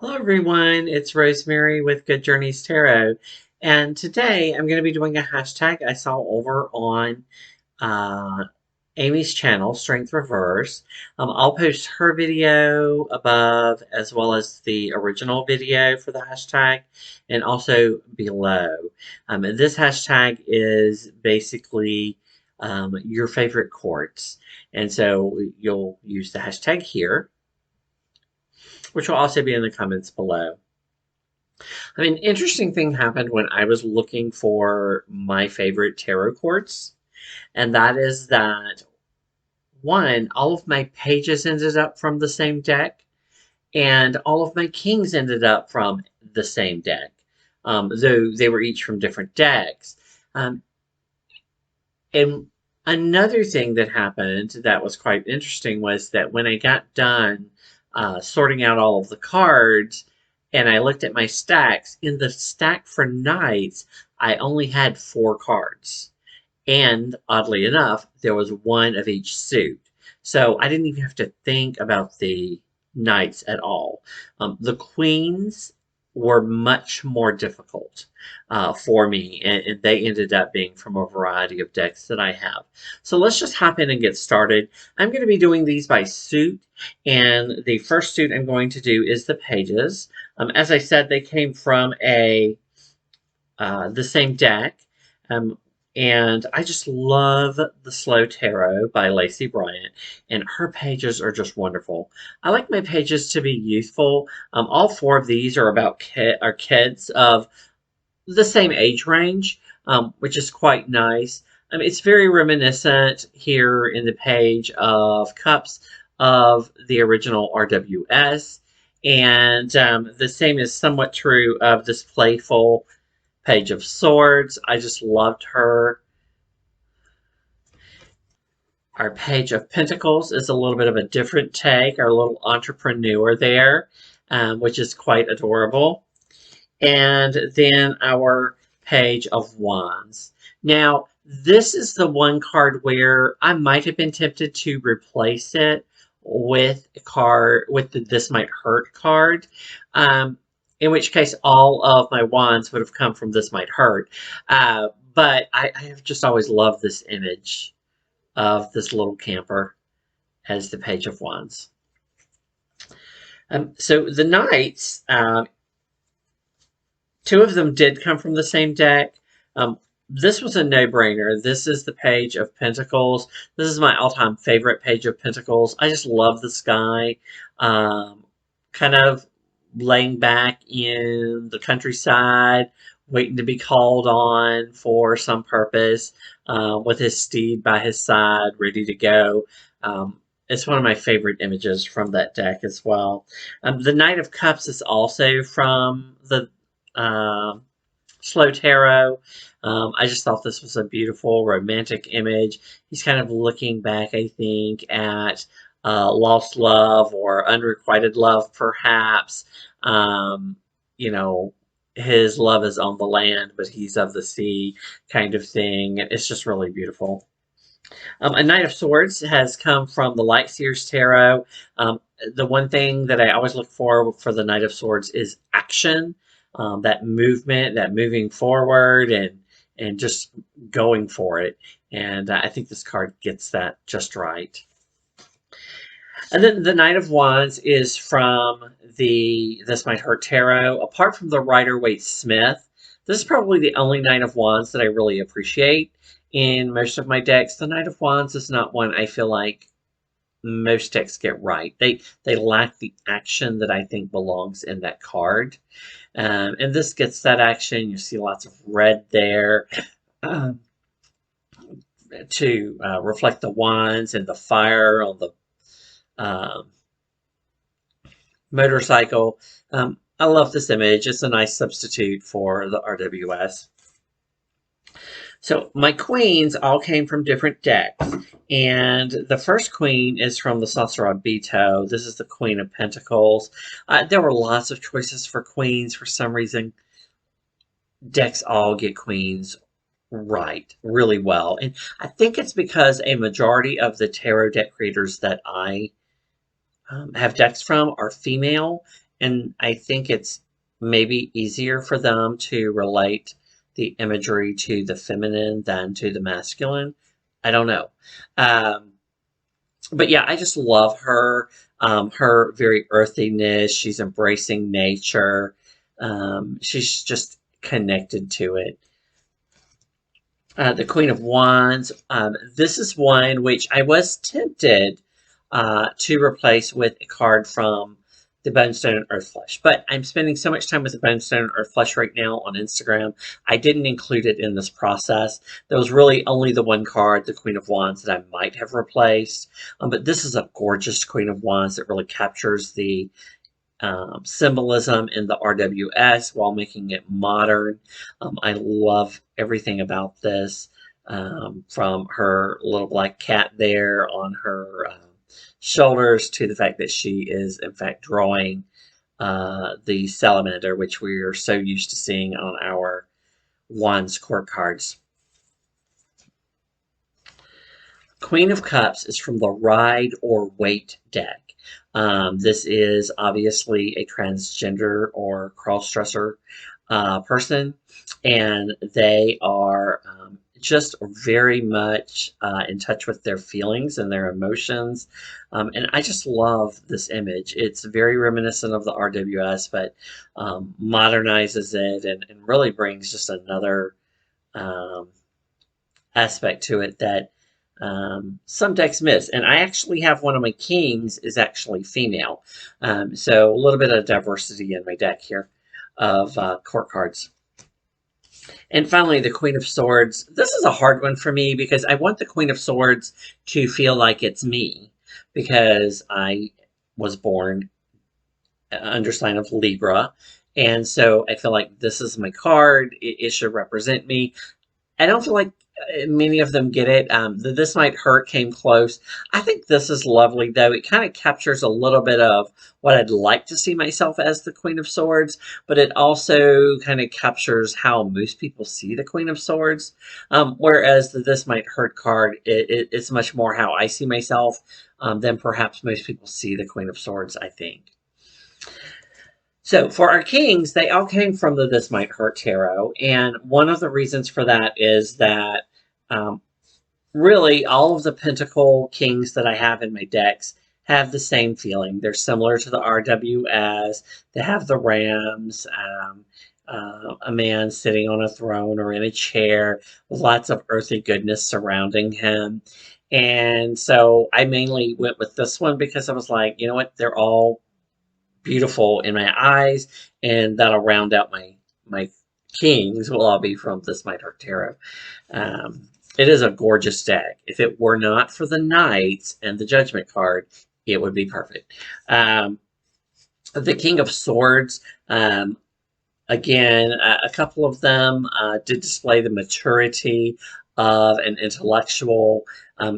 Hello everyone, it's Rosemary with Good Journeys Tarot, and today I'm going to be doing a hashtag I saw over on uh, Amy's channel, Strength Reverse. I'll post her video above as well as the original video for the hashtag and also below. And this hashtag is basically your favorite quartz, and so you'll use the hashtag here, which will also be in the comments below. I mean, interesting thing happened when I was looking for my favorite tarot cards, and that is that one, all of my pages ended up from the same deck, and all of my kings ended up from the same deck, though they were each from different decks. Um, and another thing that happened that was quite interesting was that when I got done sorting out all of the cards and I looked at my stacks, in the stack for knights, I only had 4 cards. And oddly enough, there was one of each suit. So I didn't even have to think about the knights at all. The queens were much more difficult for me, and they ended up being from a variety of decks that I have. So let's just hop in and get started. I'm going to be doing these by suit, and the first suit I'm going to do is the pages. As I said, they came from the same deck. Um, and I just love The Slow Tarot by Lacey Bryant, and her pages are just wonderful. I like my pages to be youthful. All 4 of these are about kids of the same age range, which is quite nice. It's very reminiscent here in the page of Cups of the original RWS, and the same is somewhat true of this playful Page of Swords. I just loved her. Our Page of Pentacles is a little bit of a different take, our little entrepreneur there, which is quite adorable. And then our Page of Wands. Now, this is the one card where I might have been tempted to replace it with a card, with the This Might Hurt card. In which case all of my wands would have come from This Might Hurt. But I have just always loved this image of this little camper as the Page of Wands. So the knights, 2 of them did come from the same deck. This was a no-brainer. This is the Page of Pentacles. This is my all-time favorite Page of Pentacles. I just love this guy. Kind of laying back in the countryside, waiting to be called on for some purpose, with his steed by his side, ready to go. It's one of my favorite images from that deck as well. The Knight of Cups is also from the Slow Tarot. I just thought this was a beautiful romantic image. He's kind of looking back, I think, at lost love or unrequited love, perhaps. You know, his love is on the land, but he's of the sea, kind of thing. It's just really beautiful. A Knight of Swords has come from the Light Seers Tarot. The one thing that I always look for the Knight of Swords is action, that movement, that moving forward, and just going for it. And I think this card gets that just right. And then the Knight of Wands is from the This Might Hurt Tarot. Apart from the Rider-Waite-Smith, this is probably the only Knight of Wands that I really appreciate in most of my decks. The Knight of Wands is not one I feel like most decks get right. They lack the action that I think belongs in that card. And this gets that action. You see lots of red there. To reflect the wands and the fire on the motorcycle. I love this image. It's a nice substitute for the RWS. So my queens all came from different decks. And the first queen is from the Sorcerer Bito. This is the Queen of Pentacles. There were lots of choices for queens. For some reason, decks all get queens right really well. And I think it's because a majority of the tarot deck creators that I have decks from are female, and I think it's maybe easier for them to relate the imagery to the feminine than to the masculine. I don't know. Um, but yeah, I just love her. Her very earthiness. She's embracing nature. She's just connected to it. The Queen of Wands. This is one which I was tempted to replace with a card from the Bonestone and Earthflesh. But I'm spending so much time with the Bonestone and Earthflesh right now on Instagram, I didn't include it in this process. There was really only the one card, the Queen of Wands, that I might have replaced. But this is a gorgeous Queen of Wands that really captures the symbolism in the RWS while making it modern. I love everything about this, from her little black cat there on her shoulders to the fact that she is, in fact, drawing the salamander, which we are so used to seeing on our Wands court cards. Queen of Cups is from the Ride or Wait deck. This is obviously a transgender or cross-dresser person, and they are just very much in touch with their feelings and their emotions. And I just love this image. It's very reminiscent of the RWS, but modernizes it and really brings just another um, aspect to it that some decks miss. And I actually have one of my kings is actually female. So a little bit of diversity in my deck here of court cards. And finally, the Queen of Swords. This is a hard one for me because I want the Queen of Swords to feel like it's me, because I was born under sign of Libra. And so I feel like this is my card. It should represent me. I don't feel like many of them get it. This Might Hurt came close. I think this is lovely, though. It kind of captures a little bit of what I'd like to see myself as the Queen of Swords, but it also kind of captures how most people see the Queen of Swords. Whereas the This Might Hurt card, it's much more how I see myself than perhaps most people see the Queen of Swords, I think. So for our kings, they all came from the This Might Hurt Tarot. And one of the reasons for that is that um, really all of the Pentacle kings that I have in my decks have the same feeling. They're similar to the RWS. They have the rams, a man sitting on a throne or in a chair with lots of earthy goodness surrounding him. And so I mainly went with this one because I was like, you know what, they're all beautiful in my eyes, and that'll round out my kings. Will all be from This Might Hurt Tarot. It is a gorgeous deck. If it were not for the Knights and the Judgment card, it would be perfect. The King of Swords. Again, a couple of them did display the maturity of an intellectual.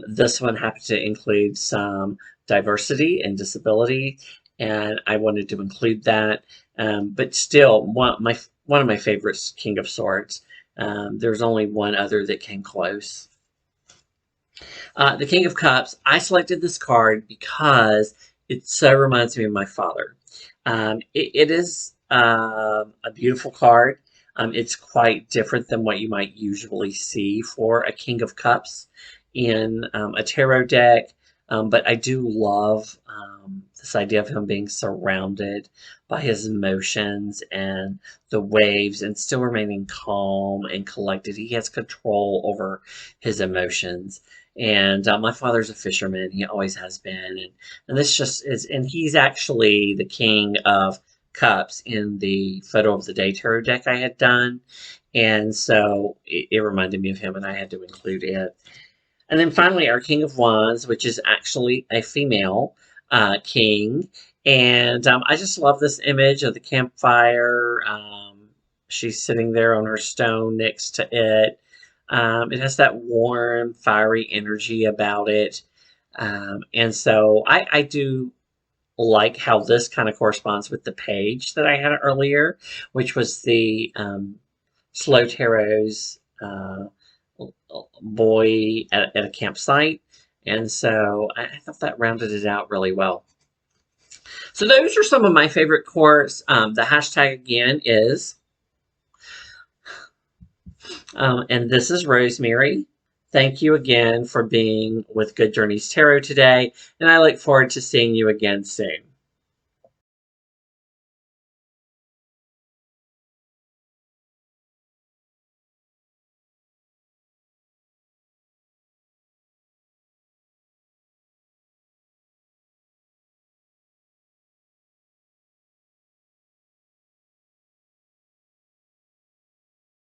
This one happened to include some diversity and disability, and I wanted to include that. But still, one of my favorites, King of Swords. There's only one other that came close. The King of Cups. I selected this card because it so reminds me of my father. It is a beautiful card. It's quite different than what you might usually see for a King of Cups in a tarot deck. But I do love this idea of him being surrounded by his emotions and the waves and still remaining calm and collected. He has control over his emotions. And my father's a fisherman. He always has been. And this just is, and he's actually the King of Cups in the Photo of the Day tarot deck I had done. And so it reminded me of him, and I had to include it. And then finally, our King of Wands, which is actually a female king. And I just love this image of the campfire. She's sitting there on her stone next to it. It has that warm, fiery energy about it. And so I do like how this kind of corresponds with the page that I had earlier, which was the Slow Tarot's boy at a campsite. And so I thought that rounded it out really well. So those are some of my favorite quotes. The hashtag again is, and this is Rosemary. Thank you again for being with Good Journeys Tarot today, and I look forward to seeing you again soon.